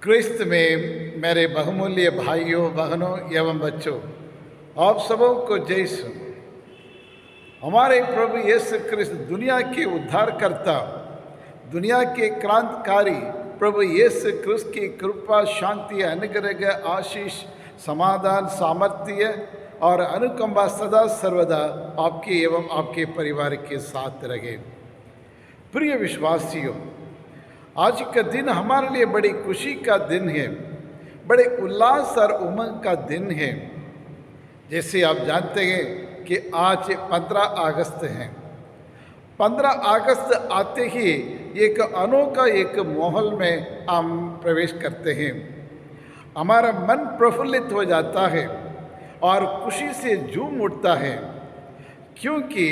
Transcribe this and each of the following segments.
क्रिस्त में मेरे बहुमूल्य भाइयों बहनों एवं बच्चों, आप सबों को जय यीशु। हमारे प्रभु यीशु क्रिस्त दुनिया के उद्धारकर्ता, दुनिया के क्रांतिकारी प्रभु यीशु क्रिस्त की कृपा, शांति, अनुग्रह, आशीष, समाधान, सामर्थ्य और अनुकंपा सदा सर्वदा आपके एवं आपके परिवार के साथ रहे। प्रिय विश्वासियों, आज का दिन हमारे लिए बड़ी खुशी का दिन है, बड़े उल्लास और उमंग का दिन है। जैसे आप जानते हैं कि आज 15 अगस्त है। 15 अगस्त आते ही एक अनोखा एक माहौल में हम प्रवेश करते हैं। हमारा मन प्रफुल्लित हो जाता है और खुशी से झूम उठता है, क्योंकि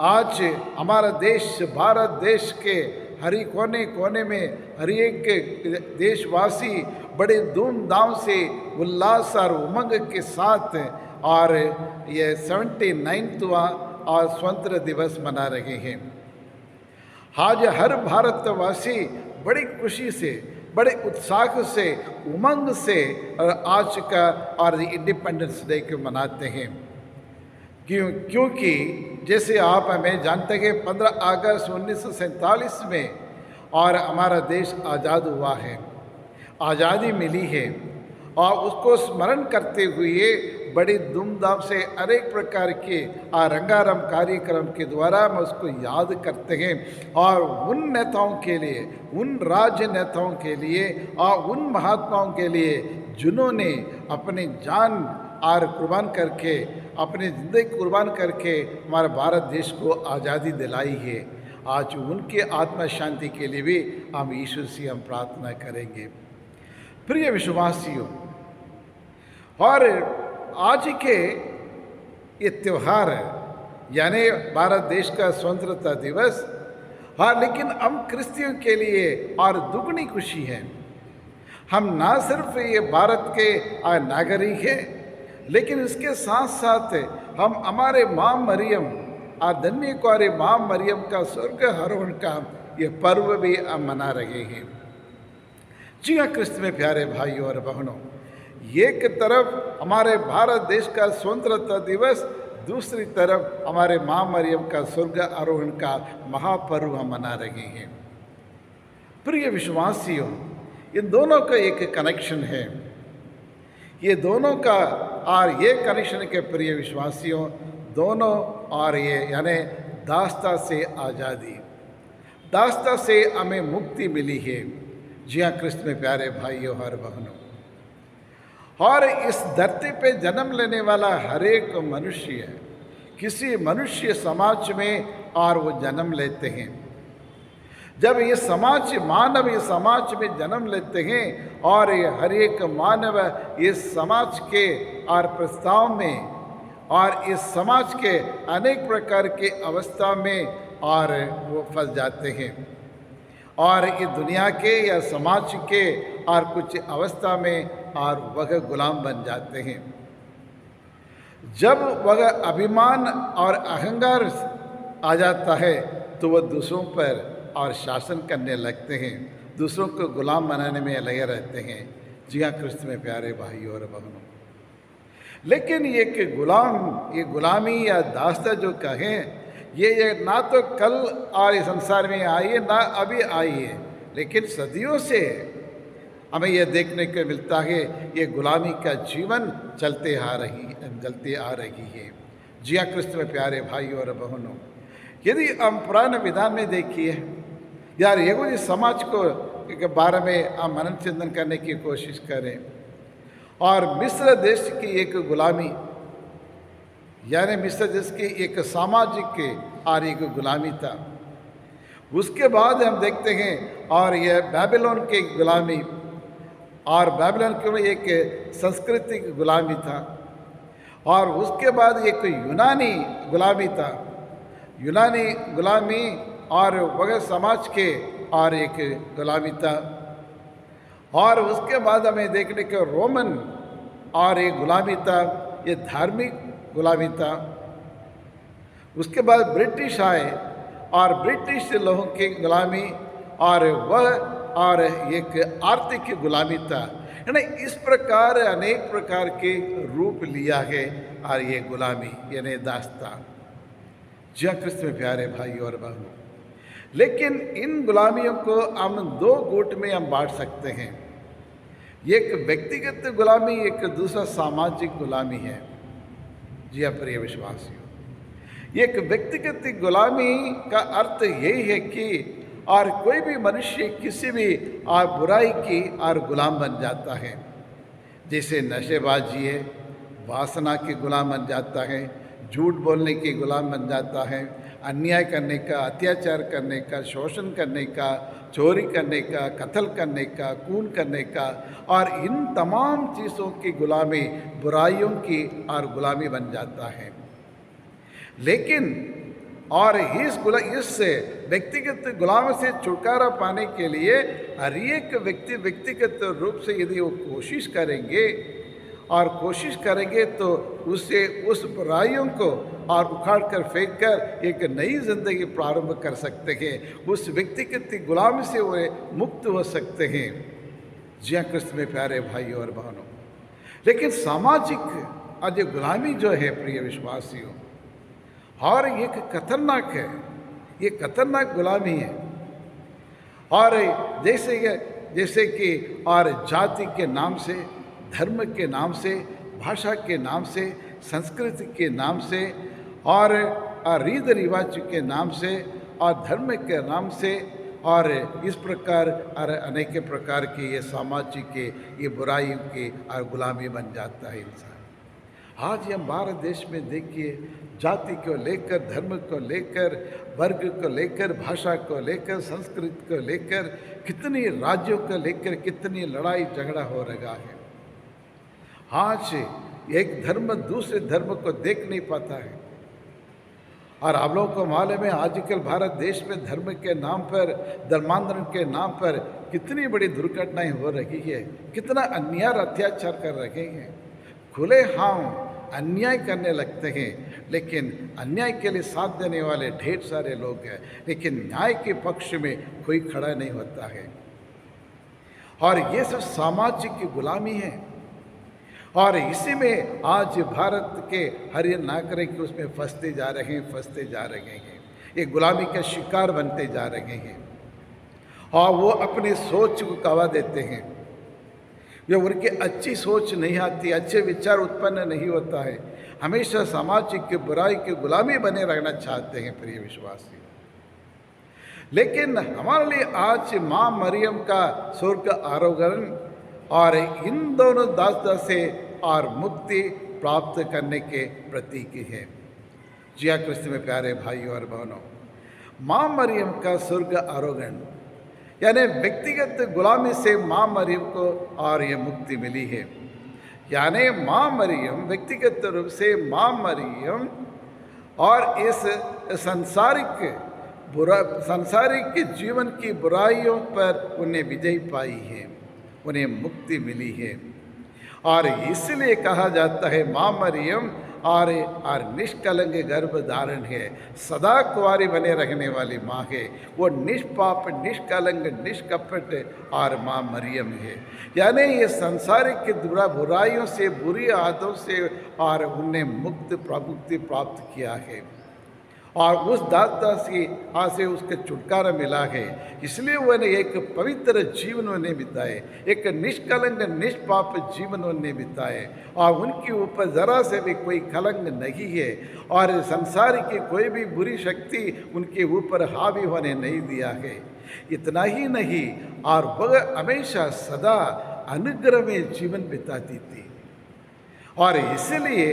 आज हमारा देश, भारत देश के हर कोने कोने में हर एक देशवासी बड़े धूमधाम से उल्लास और उमंग के साथ और ये 79वां और स्वतंत्र दिवस मना रहे हैं। आज हर भारतवासी बड़ी खुशी से, बड़े उत्साह से, उमंग से आज का और इंडिपेंडेंस डे को मनाते हैं। क्योंकि जैसे आप हमें जानते हैं 15 अगस्त 1947 में और हमारा देश आज़ाद हुआ है, आज़ादी मिली है, और उसको स्मरण करते हुए बड़ी धूमधाम से अनेक प्रकार के रंगारंग कार्यक्रम के द्वारा हम उसको याद करते हैं। और उन नेताओं के लिए, उन राज्य नेताओं के लिए और उन महात्माओं के लिए जिन्होंने अपनी जान और कुर्बान करके, अपनी ज़िंदगी कुर्बान करके हमारे भारत देश को आज़ादी दिलाई है, आज उनके आत्मा शांति के लिए भी हम ईश्वर से हम प्रार्थना करेंगे। प्रिय विश्वासियों, और आज के ये त्यौहार यानी भारत देश का स्वतंत्रता दिवस, हाँ, लेकिन हम क्रिश्चियों के लिए और दुगनी खुशी है। हम ना सिर्फ ये भारत के नागरिक हैं, लेकिन इसके साथ साथ हम हमारे माँ मरियम, धन्य कुंवारी माँ मरियम का स्वर्ग आरोहण का ये पर्व भी हम मना रहे हैं। जी हाँ, क्रिस्त में प्यारे भाइयों और बहनों, एक तरफ हमारे भारत देश का स्वतंत्रता दिवस, दूसरी तरफ हमारे माँ मरियम का स्वर्ग आरोहण का महापर्व हम मना रहे हैं। प्रिय विश्वासियों, इन दोनों का एक कनेक्शन है। ये दोनों का और ये कनेक्शन के प्रिय विश्वासियों, दोनों और ये यानी दास्ता से आज़ादी, दास्ता से हमें मुक्ति मिली है। जी हाँ, क्रिस्त में प्यारे भाइयों और बहनों, और इस धरती पे जन्म लेने वाला हर एक मनुष्य किसी मनुष्य समाज में और वो जन्म लेते हैं। जब ये समाज, मानव ये समाज में जन्म लेते हैं और ये हर एक मानव इस समाज के और प्रस्ताव में और इस समाज के अनेक प्रकार के अवस्था में और वो फंस जाते हैं और ये दुनिया के या समाज के और कुछ अवस्था में और वह गुलाम बन जाते हैं। जब वह अभिमान और अहंकार आ जाता है तो वह दूसरों पर और शासन करने लगते हैं, दूसरों को गुलाम बनाने में लगे रहते हैं। जी हाँ, क्रिस्त में प्यारे भाइयों और बहनों, लेकिन ये गुलामी या दास्ता जो कहें, ये ना तो कल और इस संसार में आई है, ना अभी आई है, लेकिन सदियों से हमें यह देखने को मिलता है ये गुलामी का जीवन चलते आ रही है। जी हाँ, क्रिस्त में प्यारे भाइयों और बहनों, यदि हम पुराने विधान में देखिए यार, यहूदी समाज को के बारे में हम मनन चिंतन करने की कोशिश करें, और मिस्र देश की एक गुलामी यानी मिस्र देश की एक सामाजिक और एक गुलामी था। उसके बाद हम देखते हैं और यह बैबिलोन की गुलामी, और बैबिलोन की एक सांस्कृतिक गुलामी था, और उसके बाद एक यूनानी गुलामी था, यूनानी गुलामी और वह समाज के और एक गुलामी था, और उसके बाद हमें देखने को रोमन और एक गुलामी था, ये धार्मिक गुलामी था। उसके बाद ब्रिटिश आए और ब्रिटिश लोगों की गुलामी, और वह और एक आर्थिक गुलामी था। है ना, इस प्रकार अनेक प्रकार के रूप लिया है और ये गुलामी यानी दास्ता। जी हाँ क्रिस्त में प्यारे भाई और बहनों, लेकिन इन गुलामियों को हम दो गुट में हम बांट सकते हैं। एक व्यक्तिगत गुलामी, एक दूसरा सामाजिक गुलामी है। जी हाँ प्रिय विश्वासियों, एक व्यक्तिगत गुलामी का अर्थ यही है कि और कोई भी मनुष्य किसी भी और बुराई की और गुलाम बन जाता है। जैसे नशेबाजी है, वासना के गुलाम बन जाता है, झूठ बोलने के गुलाम बन जाता है, अन्याय करने का, अत्याचार करने का, शोषण करने का, चोरी करने का, कत्ल करने का, खून करने का, और इन तमाम चीज़ों की गुलामी, बुराइयों की और गुलामी बन जाता है। लेकिन और इस व्यक्तिगत गुलाम से छुटकारा पाने के लिए हर एक व्यक्ति व्यक्तिगत रूप से यदि वो कोशिश करेंगे तो उससे उस बुराइयों को और उखाड़ कर फेंक कर एक नई जिंदगी प्रारंभ कर सकते हैं। उस व्यक्तिगत गुलामी से वे मुक्त हो सकते हैं। जी हाँ क्रिस्त में प्यारे भाई और बहनों, लेकिन सामाजिक आज गुलामी जो है प्रिय विश्वासियों, और एक खतरनाक है, ये खतरनाक गुलामी है। और जैसे कि और जाति के नाम से, धर्म के नाम से, भाषा के नाम से, संस्कृति के नाम से, और रीति रिवाज के नाम से, और धर्म के नाम से, और इस प्रकार और अनेक प्रकार के ये सामाजिक के ये बुराइयों की और गुलामी बन जाता है इंसान। आज हम भारत देश में देखिए, जाति को लेकर, धर्म को लेकर, वर्ग को लेकर, भाषा को लेकर, संस्कृति को लेकर, कितनी राज्यों को लेकर कितनी लड़ाई झगड़ा हो रहा है। आज एक धर्म दूसरे धर्म को देख नहीं पाता है। और आप लोगों को मालूम है आजकल भारत देश में धर्म के नाम पर, धर्मांतरण के नाम पर कितनी बड़ी दुर्घटनाएं हो रही है, कितना अन्याय अत्याचार कर रहे हैं। खुले हम अन्याय करने लगते हैं, लेकिन अन्याय के लिए साथ देने वाले ढेर सारे लोग हैं, लेकिन न्याय के पक्ष में कोई खड़ा नहीं होता है। और ये सब सामाजिक गुलामी है। और इसी में आज भारत के हर नागरिक उसमें फंसते जा रहे हैं, ये गुलामी का शिकार बनते जा रहे हैं। और वो अपनी सोच को गवा देते हैं, जो उनकी अच्छी सोच नहीं आती, अच्छे विचार उत्पन्न नहीं होता है, हमेशा सामाजिक बुराई की गुलामी बने रहना चाहते हैं प्रिय विश्वासी। लेकिन हमारे लिए आज माँ मरियम का स्वर्ग आरोहण और इन दोनों दास्ता से और मुक्ति प्राप्त करने के प्रतीक है। जी हाँ क्रिस्त में प्यारे भाई और बहनों, माँ मरियम का स्वर्ग आरोहण यानी व्यक्तिगत गुलामी से माँ मरियम को और ये मुक्ति मिली है। यानी माँ मरियम व्यक्तिगत रूप से माँ मरियम और इस सांसारिक जीवन की बुराइयों पर उन्हें विजय पाई है, उन्हें मुक्ति मिली है। और इसलिए कहा जाता है माँ मरियम और निष्कलंक गर्भ धारण है, सदा कुंवारी बने रहने वाली माँ है। वो निष्पाप, निष्कलंक, निष्कपट और माँ मरियम है। यानी ये संसारिक बुराइयों से, बुरी आदतों से और उन्हें मुक्ति प्राप्त किया है, और उस दाता से उसके छुटकारा मिला है। इसलिए उन्हें एक पवित्र जीवन उन्हें बिताए, एक निष्कलंक निष्पाप जीवन उन्हें बिताए, और उनके ऊपर ज़रा से भी कोई कलंक नहीं है, और संसार की कोई भी बुरी शक्ति उनके ऊपर हावी होने नहीं दिया है। इतना ही नहीं, और वह हमेशा सदा अनुग्रह में जीवन बिताती थी। और इसलिए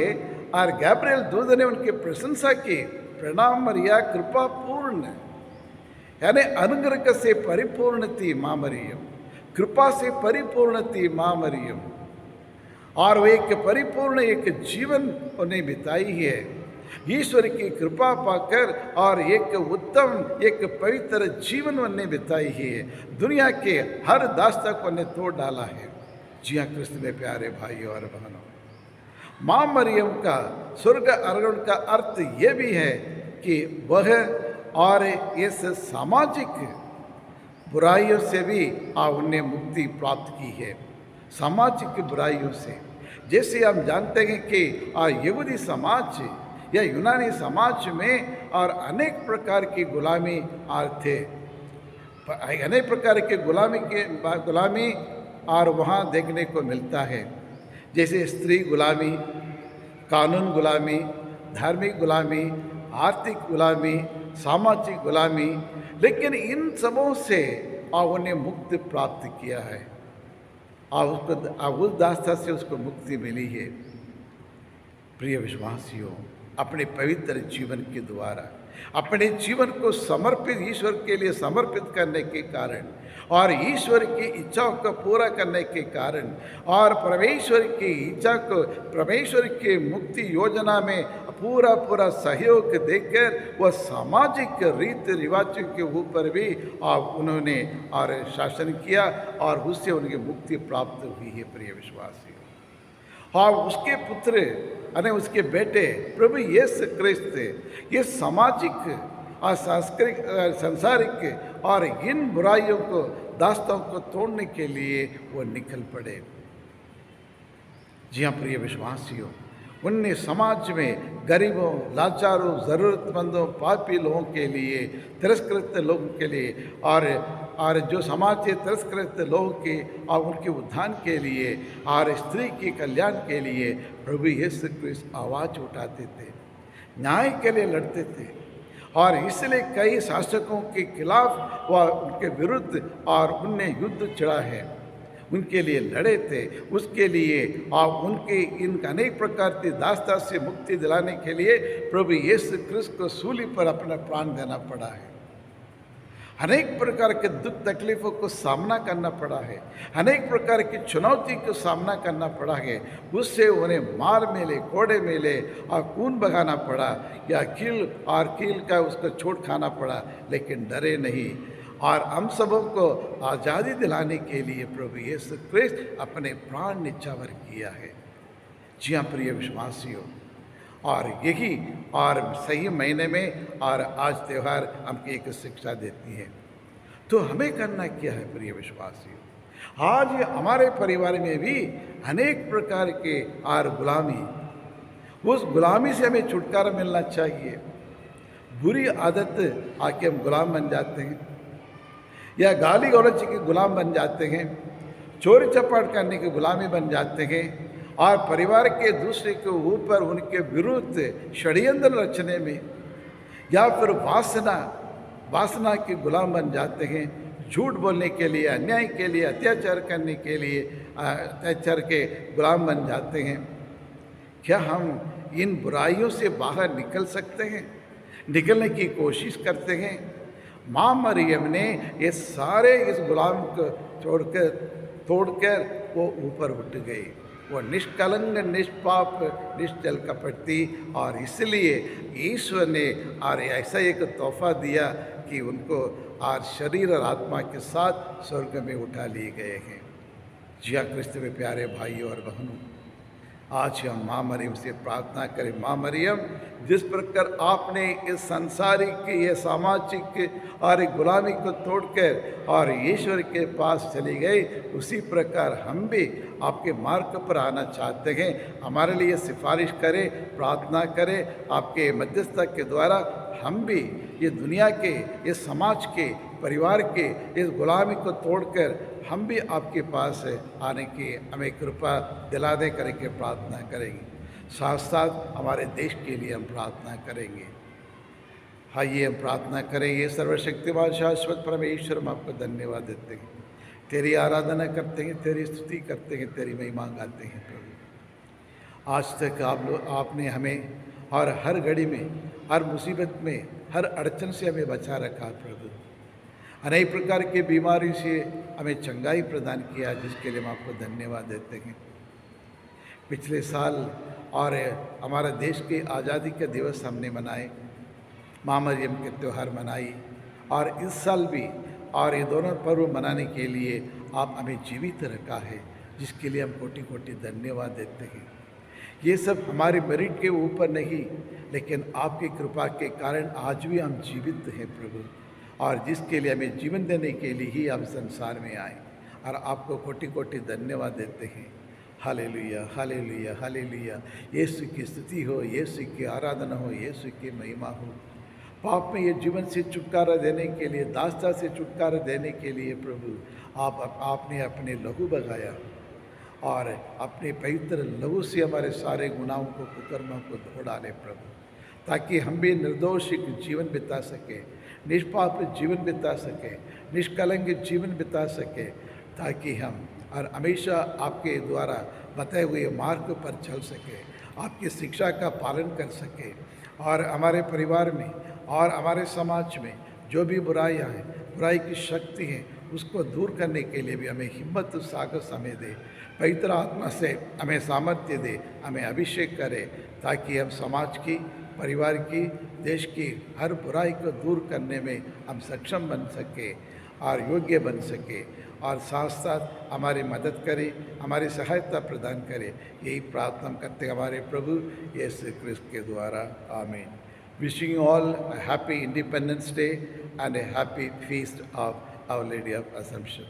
और गैब्रिएल दूत ने उनकी प्रशंसा की, प्रणाम मरिया कृपा पूर्ण, यानी अनुग्रह से परिपूर्ण थी माँ मरियम, कृपा से परिपूर्ण थी माँ मरियम, और वो एक परिपूर्ण एक जीवन उन्हें बिताई है ईश्वर की कृपा पाकर, और एक उत्तम एक पवित्र जीवन उन्हें बिताई है। दुनिया के हर दास्ता को उन्हें तोड़ डाला है। जी हाँ क्रिस्त में प्यारे भाई और बहनों, माँ मरियम का स्वर्ग आरोहण का अर्थ ये भी है कि वह और इस सामाजिक बुराइयों से भी उन्हें मुक्ति प्राप्त की है, सामाजिक बुराइयों से। जैसे हम जानते हैं कि यहूदी समाज या यूनानी समाज में और अनेक प्रकार की गुलामी थे, अनेक प्रकार के गुलामी और वहाँ देखने को मिलता है। जैसे स्त्री गुलामी, कानून गुलामी, धार्मिक गुलामी, आर्थिक गुलामी, सामाजिक गुलामी, लेकिन इन सबों से उन्हें मुक्ति प्राप्त किया है और उसको उस दास्ता से उसको मुक्ति मिली है। प्रिय विश्वासियों, अपने पवित्र जीवन के द्वारा अपने जीवन को समर्पित ईश्वर के लिए समर्पित करने के कारण और ईश्वर की इच्छाओं को पूरा करने के कारण और परमेश्वर की इच्छा को, परमेश्वर की मुक्ति योजना में पूरा सहयोग देकर वह सामाजिक रीति रिवाजों के ऊपर भी उन्होंने और शासन किया और उससे उनकी मुक्ति प्राप्त हुई है। प्रिय विश्वासियों, और उसके पुत्र यानी उसके बेटे प्रभु यीशु क्रिस्त ये सामाजिक और सांस्कृतिक संसारिक और इन बुराइयों को, दास्तों को तोड़ने के लिए वो निकल पड़े। जी हाँ प्रिय विश्वासियों, उनने समाज में गरीबों, लाचारों, ज़रूरतमंदों, पापी लोगों के लिए, तिरस्कृत लोगों के लिए और जो समाज के तिरस्कृत लोगों के और उनके उत्थान के लिए और स्त्री के कल्याण के लिए प्रभु यीशु क्रिस्त आवाज़ उठाते थे, न्याय के लिए लड़ते थे और इसलिए कई शासकों के खिलाफ व उनके विरुद्ध और उनने युद्ध छेड़ा है, उनके लिए लड़े थे। उसके लिए और उनके इन अनेक प्रकार की दास्ता से मुक्ति दिलाने के लिए प्रभु यीशु क्रिस्त को सूली पर अपना प्राण देना पड़ा है। अनेक प्रकार के दुख तकलीफ़ों को सामना करना पड़ा है, अनेक प्रकार की चुनौती को सामना करना पड़ा है। उससे उन्हें मार मिले, कोड़े मिले और खून बगाना पड़ा या कील का उसको छोड़ खाना पड़ा, लेकिन डरे नहीं। और हम सबों को आज़ादी दिलाने के लिए प्रभु यीशु क्रिस्त अपने प्राण निछावर किया है। जी हाँ प्रिय विश्वासियों, और यही और सही महीने में और आज त्यौहार हमको एक शिक्षा देती है। तो हमें करना क्या है प्रिय विश्वासियों? आज हमारे परिवार में भी अनेक प्रकार के और गुलामी, उस गुलामी से हमें छुटकारा मिलना चाहिए। बुरी आदत आके हम गुलाम बन जाते हैं या गाली गलौज के गुलाम बन जाते हैं, चोरी चपाट करने के गुलामी बन जाते हैं और परिवार के दूसरे के ऊपर उनके विरुद्ध षड्यंत्र रचने में या फिर वासना के गुलाम बन जाते हैं, झूठ बोलने के लिए, अन्याय के लिए, अत्याचार करने के लिए अत्याचार के गुलाम बन जाते हैं। क्या हम इन बुराइयों से बाहर निकल सकते हैं? निकलने की कोशिश करते हैं? माँ मरियम ने ये सारे इस गुलाम को तोड़कर वो ऊपर उठ गई। वो निष्कलंक, निष्पाप, निश्चल कपटी, और इसलिए ईश्वर ने और ऐसा एक तोहफा दिया कि उनको आज शरीर और आत्मा के साथ स्वर्ग में उठा लिए गए हैं। जी हाँ क्रिस्त में प्यारे भाइयों और बहनों, आज हम माँ मरियम से प्रार्थना करें। माँ मरियम, जिस प्रकार आपने इस संसारिक, ये सामाजिक और गुलामी को तोड़कर और ईश्वर के पास चली गई, उसी प्रकार हम भी आपके मार्ग पर आना चाहते हैं। हमारे लिए सिफारिश करें, प्रार्थना करें। आपके मध्यस्थता के द्वारा हम भी ये दुनिया के, इस समाज के, परिवार के इस गुलामी को तोड़कर हम भी आपके पास आने की हमें कृपा दिला दे करके प्रार्थना करेंगे। साथ साथ हमारे देश के लिए हम प्रार्थना करेंगे। आइए हम प्रार्थना करेंगे। सर्वशक्तिमान शाश्वत परमेश्वर, हम आपको धन्यवाद देते हैं, तेरी आराधना करते हैं, तेरी स्तुति करते हैं, तेरी महिमा गाते हैं। प्रभु, आज तक आपने हमें और हर घड़ी में, हर मुसीबत में, हर अड़चन से हमें बचा रखा। प्रभु, अनेक प्रकार की बीमारी से हमें चंगाई प्रदान किया, जिसके लिए हम आपको धन्यवाद देते हैं। पिछले साल और हमारे देश के आज़ादी के दिवस हमने मनाए, माँ मरियम के त्यौहार मनाई, और इस साल भी और ये दोनों पर्व मनाने के लिए आप हमें जीवित रखा है, जिसके लिए हम कोटि कोटि धन्यवाद देते हैं। ये सब हमारे मेरिट के ऊपर नहीं, लेकिन आपकी कृपा के कारण आज भी हम जीवित हैं। प्रभु, और जिसके लिए हमें जीवन देने के लिए ही हम संसार में आए। और आपको कोटि कोटि धन्यवाद देते हैं। Hallelujah, hallelujah, hallelujah. यीशु की स्तुति हो, यीशु की आराधना हो, यीशु की महिमा हो। पाप में ये जीवन से छुटकारा देने के लिए, दासता से छुटकारा देने के लिए प्रभु आपने अपने लहू बगाया और अपने पवित्र लहू से हमारे सारे गुनाहों को, कुकर्मों को धो डाले प्रभु, ताकि हम भी निर्दोष एक जीवन बिता सके, निष्पाप जीवन बिता सके, निष्कलंक जीवन बिता सके, ताकि हम और हमेशा आपके द्वारा बताए हुए मार्ग पर चल सके, आपकी शिक्षा का पालन कर सके, और हमारे परिवार में और हमारे समाज में जो भी बुराइयाँ हैं, बुराई की शक्ति है, उसको दूर करने के लिए भी हमें हिम्मत साहस हमें दे, पवित्र आत्मा से हमें सामर्थ्य दे, हमें अभिषेक करे, ताकि हम समाज की, परिवार की, देश की हर बुराई को दूर करने में हम सक्षम बन सके और योग्य बन सके, और साथ साथ हमारी मदद करे, हमारी सहायता प्रदान करे। यही प्रार्थना करते हमारे प्रभु यीशु क्रिस्त के द्वारा, आमीन। Wishing you all a happy Independence Day and a happy feast of Our Lady of Assumption.